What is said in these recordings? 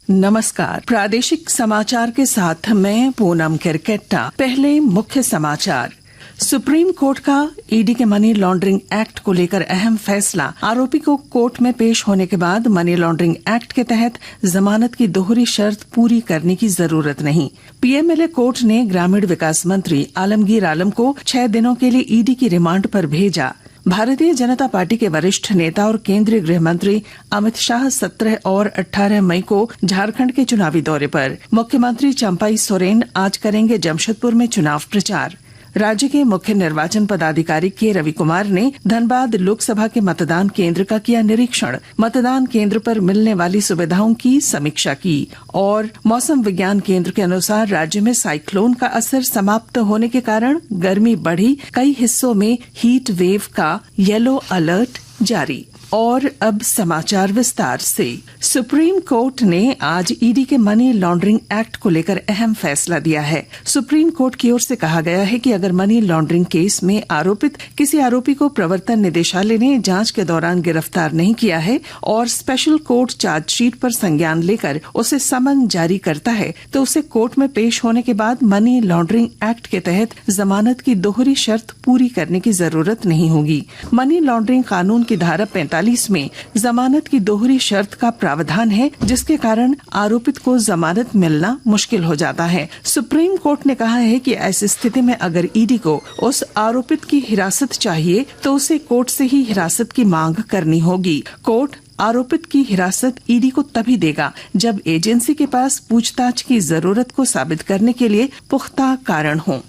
नमस्कार। प्रादेशिक समाचार के साथ मैं पूनम किरकेट्टा। पहले मुख्य समाचार। सुप्रीम कोर्ट का ईडी के मनी लॉन्ड्रिंग एक्ट को लेकर अहम फैसला। आरोपी को कोर्ट में पेश होने के बाद मनी लॉन्ड्रिंग एक्ट के तहत जमानत की दोहरी शर्त पूरी करने की जरूरत नहीं। पीएमएलए कोर्ट ने ग्रामीण विकास मंत्री आलमगीर आलम को 6 दिनों के लिए ईडी की रिमांड पर भेजा। भारतीय जनता पार्टी के वरिष्ठ नेता और केंद्रीय गृह मंत्री अमित शाह 17 और 18 मई को झारखंड के चुनावी दौरे पर। मुख्यमंत्री चंपाई सोरेन आज करेंगे जमशेदपुर में चुनाव प्रचार। राज्य के मुख्य निर्वाचन पदाधिकारी के रवि कुमार ने धनबाद लोकसभा के मतदान केंद्र का किया निरीक्षण। मतदान केंद्र पर मिलने वाली सुविधाओं की समीक्षा की। और मौसम विज्ञान केंद्र के अनुसार राज्य में साइक्लोन का असर समाप्त होने के कारण गर्मी बढ़ी। कई हिस्सों में हीट वेव का येलो अलर्ट जारी। और अब समाचार विस्तार से। सुप्रीम कोर्ट ने आज ईडी के मनी लॉन्ड्रिंग एक्ट को लेकर अहम फैसला दिया है। सुप्रीम कोर्ट की ओर से कहा गया है कि अगर मनी लॉन्ड्रिंग केस में आरोपित किसी आरोपी को प्रवर्तन निदेशालय ने जांच के दौरान गिरफ्तार नहीं किया है और स्पेशल कोर्ट चार्जशीट पर संज्ञान लेकर उसे समन जारी करता है तो उसे कोर्ट में पेश होने के बाद मनी लॉन्ड्रिंग एक्ट के तहत जमानत की दोहरी शर्त पूरी करने की जरूरत नहीं होगी। मनी लॉन्ड्रिंग कानून की धारा 45 में जमानत की दोहरी शर्त का प्रावधान है, जिसके कारण आरोपित को जमानत मिलना मुश्किल हो जाता है। सुप्रीम कोर्ट ने कहा है कि ऐसी स्थिति में अगर ईडी को उस आरोपित की हिरासत चाहिए तो उसे कोर्ट से ही हिरासत की मांग करनी होगी। कोर्ट आरोपित की हिरासत ईडी को तभी देगा जब एजेंसी के पास पूछताछ की जरूरत को साबित करने के लिए पुख्ता कारण हो।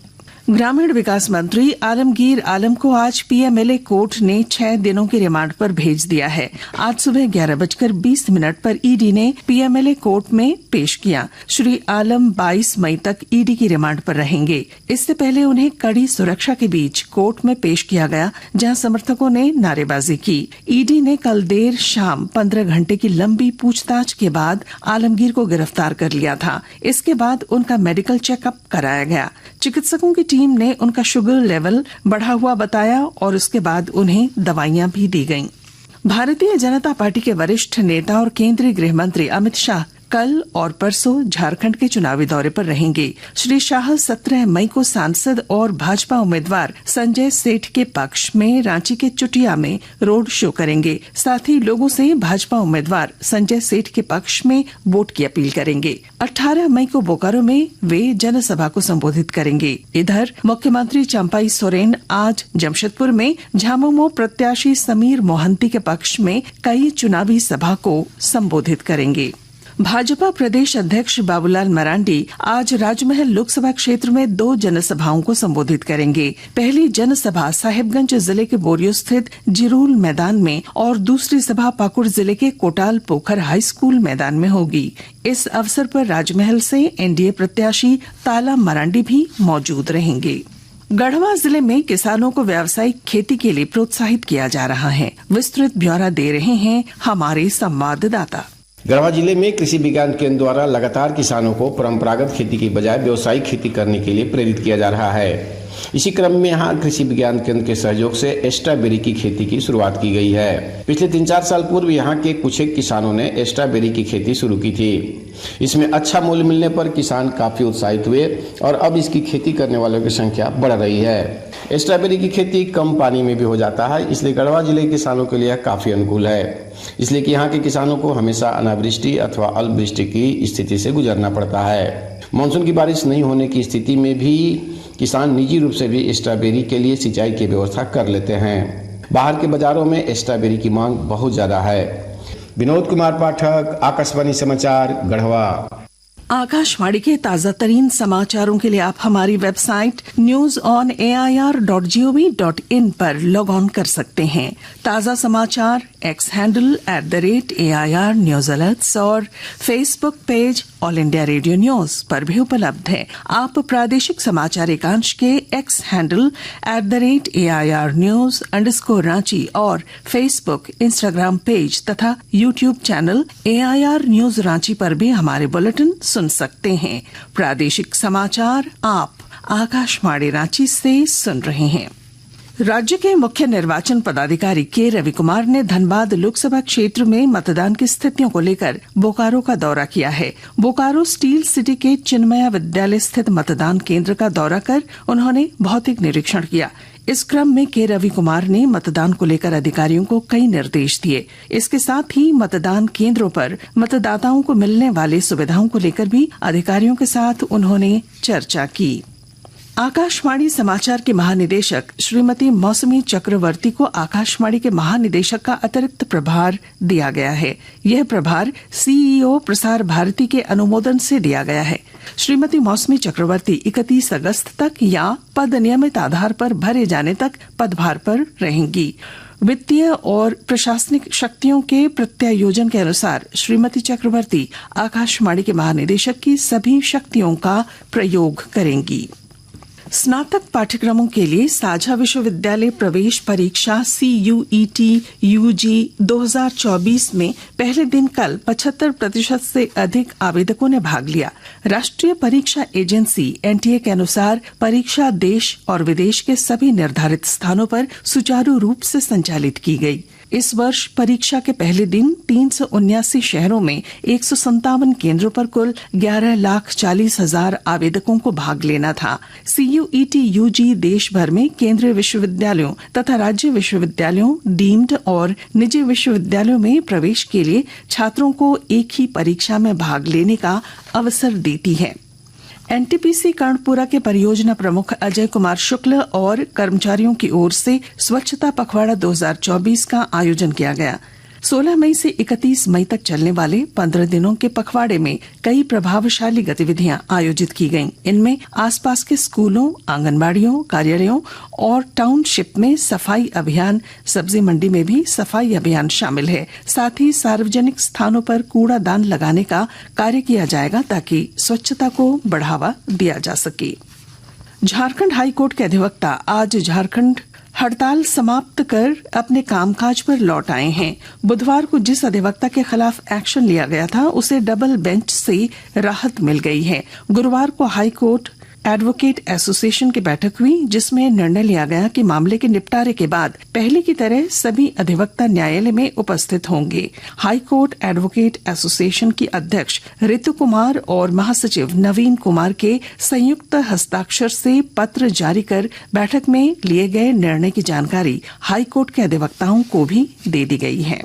ग्रामीण विकास मंत्री आलमगीर आलम को आज पीएमएलए कोर्ट ने 6 दिनों की रिमांड पर भेज दिया है। आज सुबह 11:20 पर ईडी ने पीएमएलए कोर्ट में पेश किया। श्री आलम 22 मई तक ईडी की रिमांड पर रहेंगे। इससे पहले उन्हें कड़ी सुरक्षा के बीच कोर्ट में पेश किया गया, जहां समर्थकों ने नारेबाजी की। ईडी ने कल देर शाम 15 घंटे की लंबी पूछताछ के बाद आलमगीर को गिरफ्तार कर लिया था। इसके बाद उनका मेडिकल चेकअप कराया गया। चिकित्सकों की टीम ने उनका शुगर लेवल बढ़ा हुआ बताया और उसके बाद उन्हें दवाइयां भी दी गईं। भारतीय जनता पार्टी के वरिष्ठ नेता और केंद्रीय गृह मंत्री अमित शाह कल और परसों झारखंड के चुनावी दौरे पर रहेंगे। श्री शाह 17 मई को सांसद और भाजपा उम्मीदवार संजय सेठ के पक्ष में रांची के चुटिया में रोड शो करेंगे। साथ ही लोगों से भाजपा उम्मीदवार संजय सेठ के पक्ष में वोट की अपील करेंगे। 18 मई को बोकारो में वे जनसभा को संबोधित करेंगे। इधर मुख्यमंत्री चंपाई सोरेन आज जमशेदपुर में झामुमो प्रत्याशी समीर मोहंती के पक्ष में कई चुनावी सभा को संबोधित करेंगे। भाजपा प्रदेश अध्यक्ष बाबूलाल मरांडी आज राजमहल लोकसभा क्षेत्र में 2 जनसभाओं को संबोधित करेंगे। पहली जनसभा साहिबगंज जिले के बोरियो स्थित जिरूल मैदान में और दूसरी सभा पाकुड़ जिले के कोटाल पोखर हाई स्कूल मैदान में होगी। इस अवसर पर राजमहल से एनडीए प्रत्याशी ताला मरांडी भी मौजूद रहेंगे। गढ़वा जिले में किसानों को व्यावसायिक खेती के लिए प्रोत्साहित किया जा रहा है। विस्तृत ब्यौरा दे रहे हैं हमारे संवाददाता। गढ़वा जिले में कृषि विज्ञान केंद्र द्वारा लगातार किसानों को परंपरागत खेती की बजाय व्यावसायिक खेती करने के लिए प्रेरित किया जा रहा है। इसी क्रम में यहाँ कृषि विज्ञान केंद्र के सहयोग से स्ट्रॉबेरी की खेती की शुरुआत की गई है। पिछले 3-4 साल पूर्व यहाँ के कुछ एक किसानों ने स्ट्रॉबेरी की खेती शुरू की थी। इसमें अच्छा मूल्य मिलने पर किसान काफी उत्साहित हुए और अब इसकी खेती करने वालों की संख्या बढ़ रही है। स्ट्रॉबेरी की खेती कम पानी में भी हो जाता है, इसलिए गढ़वा जिले के किसानों के लिए काफी अनुकूल है। इसलिए कि यहाँ के किसानों को हमेशा अनावृष्टि अथवा अल्पवृष्टि की स्थिति से गुजरना पड़ता है। मानसून की बारिश नहीं होने की स्थिति में भी किसान निजी रूप से भी स्ट्रॉबेरी के लिए सिंचाई की व्यवस्था कर लेते हैं। बाहर के बाजारों में स्ट्रॉबेरी की मांग बहुत ज्यादा है। विनोद कुमार पाठक, आकाशवाणी समाचार, गढ़वा। आकाशवाणी के ताजा तरीन समाचारों के लिए आप हमारी वेबसाइट newsonair.gov.in पर लॉग ऑन कर सकते हैं। ताजा समाचार X handle @AIR news alerts और Facebook page All India Radio News पर भी उपलब्ध है। आप प्रादेशिक समाचार एकांश के एक्स हैंडल @AIR न्यूज _ और फेसबुक, इंस्टाग्राम पेज तथा YouTube channel AIR news Ranchi पर भी हमारे बुलेटिन सुन सकते हैं। प्रादेशिक समाचार आप आकाशवाणी रांची से सुन रहे हैं। राज्य के मुख्य निर्वाचन पदाधिकारी के रवि कुमार ने धनबाद लोकसभा क्षेत्र में मतदान की स्थितियों को लेकर बोकारो का दौरा किया है। बोकारो स्टील सिटी के चिन्मया विद्यालय स्थित मतदान केंद्र का दौरा कर उन्होंने भौतिक निरीक्षण किया। इस क्रम में के रवि कुमार ने मतदान को लेकर अधिकारियों को कई निर्देश दिए। इसके साथ ही मतदान केंद्रों पर मतदाताओं को मिलने वाली सुविधाओं को लेकर भी अधिकारियों के साथ उन्होंने चर्चा की। आकाशवाणी समाचार के महानिदेशक श्रीमती मौसमी चक्रवर्ती को आकाशवाणी के महानिदेशक का अतिरिक्त प्रभार दिया गया है। यह प्रभार सीईओ प्रसार भारती के अनुमोदन से दिया गया है। श्रीमती मौसमी चक्रवर्ती 31 अगस्त तक या पद नियमित आधार पर भरे जाने तक पदभार पर रहेंगी। वित्तीय और प्रशासनिक शक्तियों के प्रत्यायोजन के अनुसार श्रीमती चक्रवर्ती आकाशवाणी के महानिदेशक की सभी शक्तियों का प्रयोग करेंगी। स्नातक पाठ्यक्रमों के लिए साझा विश्वविद्यालय प्रवेश परीक्षा CUET UG 2024 में पहले दिन कल 75% से अधिक आवेदकों ने भाग लिया। राष्ट्रीय परीक्षा एजेंसी NTA के अनुसार परीक्षा देश और विदेश के सभी निर्धारित स्थानों पर सुचारू रूप से संचालित की गई। इस वर्ष परीक्षा के पहले दिन 379 शहरों में 157 केंद्रों पर कुल 11,40,000 आवेदकों को भाग लेना था। CUET UG देश भर में केंद्रीय विश्वविद्यालयों तथा राज्य विश्वविद्यालयों, डीम्ड और निजी विश्वविद्यालयों में प्रवेश के लिए छात्रों को एक ही परीक्षा में भाग लेने का अवसर देती है। NTPC कर्णपुरा के परियोजना प्रमुख अजय कुमार शुक्ल और कर्मचारियों की ओर से स्वच्छता पखवाड़ा 2024 का आयोजन किया गया। 16 मई से 31 मई तक चलने वाले 15 दिनों के पखवाड़े में कई प्रभावशाली गतिविधियां आयोजित की गईं। इनमें आसपास के स्कूलों, आंगनबाड़ियों, कार्यालयों और टाउनशिप में सफाई अभियान, सब्जी मंडी में भी सफाई अभियान शामिल है। साथ ही सार्वजनिक स्थानों पर कूड़ादान लगाने का कार्य किया जाएगा ताकि स्वच्छता को बढ़ावा दिया जा सके। झारखंड हाईकोर्ट के अधिवक्ता आज झारखंड हड़ताल समाप्त कर अपने कामकाज पर लौट आए हैं। बुधवार को जिस अधिवक्ता के खिलाफ एक्शन लिया गया था उसे डबल बेंच से राहत मिल गई है। गुरुवार को हाईकोर्ट एडवोकेट एसोसिएशन की बैठक हुई जिसमें निर्णय लिया गया कि मामले के निपटारे के बाद पहले की तरह सभी अधिवक्ता न्यायालय में उपस्थित होंगे। हाईकोर्ट एडवोकेट एसोसिएशन की अध्यक्ष ऋतु कुमार और महासचिव नवीन कुमार के संयुक्त हस्ताक्षर से पत्र जारी कर बैठक में लिए गए निर्णय की जानकारी हाईकोर्ट के अधिवक्ताओं को भी दे दी गई है।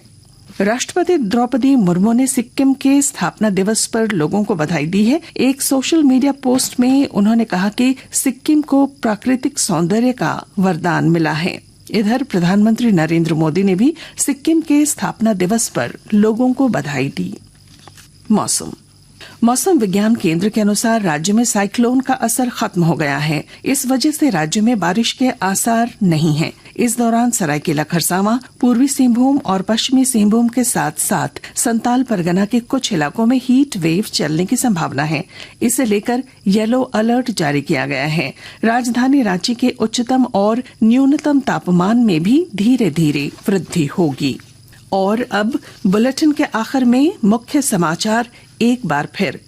राष्ट्रपति द्रौपदी मुर्मू ने सिक्किम के स्थापना दिवस पर लोगों को बधाई दी है। एक सोशल मीडिया पोस्ट में उन्होंने कहा कि सिक्किम को प्राकृतिक सौंदर्य का वरदान मिला है। इधर प्रधानमंत्री नरेंद्र मोदी ने भी सिक्किम के स्थापना दिवस पर लोगों को बधाई दी। मौसम विज्ञान केंद्र के अनुसार राज्य में साइक्लोन का असर खत्म हो गया है। इस वजह से राज्य में बारिश के आसार नहीं हैं। इस दौरान सरायकेला खरसावां, पूर्वी सिंहभूम और पश्चिमी सिंहभूम के साथ साथ संताल परगना के कुछ इलाकों में हीट वेव चलने की संभावना है। इसे लेकर येलो अलर्ट जारी किया गया है। राजधानी रांची के उच्चतम और न्यूनतम तापमान में भी धीरे धीरे वृद्धि होगी। और अब बुलेटिन के आखिर में मुख्य समाचार एक बार फिर।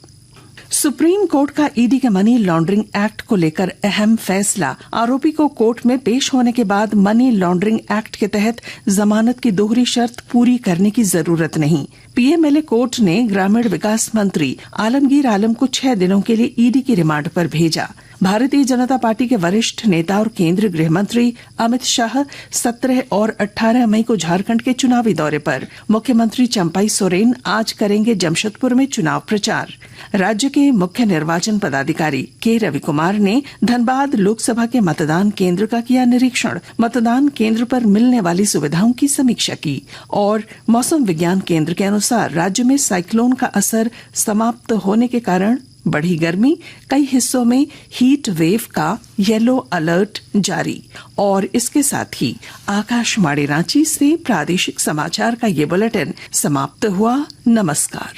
सुप्रीम कोर्ट का ईडी के मनी लॉन्ड्रिंग एक्ट को लेकर अहम फैसला। आरोपी को कोर्ट में पेश होने के बाद मनी लॉन्ड्रिंग एक्ट के तहत जमानत की दोहरी शर्त पूरी करने की जरूरत नहीं। पीएमएलए कोर्ट ने ग्रामीण विकास मंत्री आलमगीर आलम को 6 दिनों के लिए ईडी की रिमांड पर भेजा। भारतीय जनता पार्टी के वरिष्ठ नेता और केंद्रीय गृह मंत्री अमित शाह 17 और 18 मई को झारखंड के चुनावी दौरे पर। मुख्यमंत्री चंपाई सोरेन आज करेंगे जमशेदपुर में चुनाव प्रचार। राज्य के मुख्य निर्वाचन पदाधिकारी के रवि कुमार ने धनबाद लोकसभा के मतदान केंद्र का किया निरीक्षण। मतदान केंद्र पर मिलने वाली सुविधाओं की समीक्षा की। और मौसम विज्ञान केंद्र के अनुसार राज्य में साइक्लोन का असर समाप्त होने के कारण बढ़ी गर्मी, कई हिस्सों में हीट वेव का येलो अलर्ट जारी। और इसके साथ ही आकाशवाणी रांची से प्रादेशिक समाचार का ये बुलेटिन समाप्त हुआ। नमस्कार।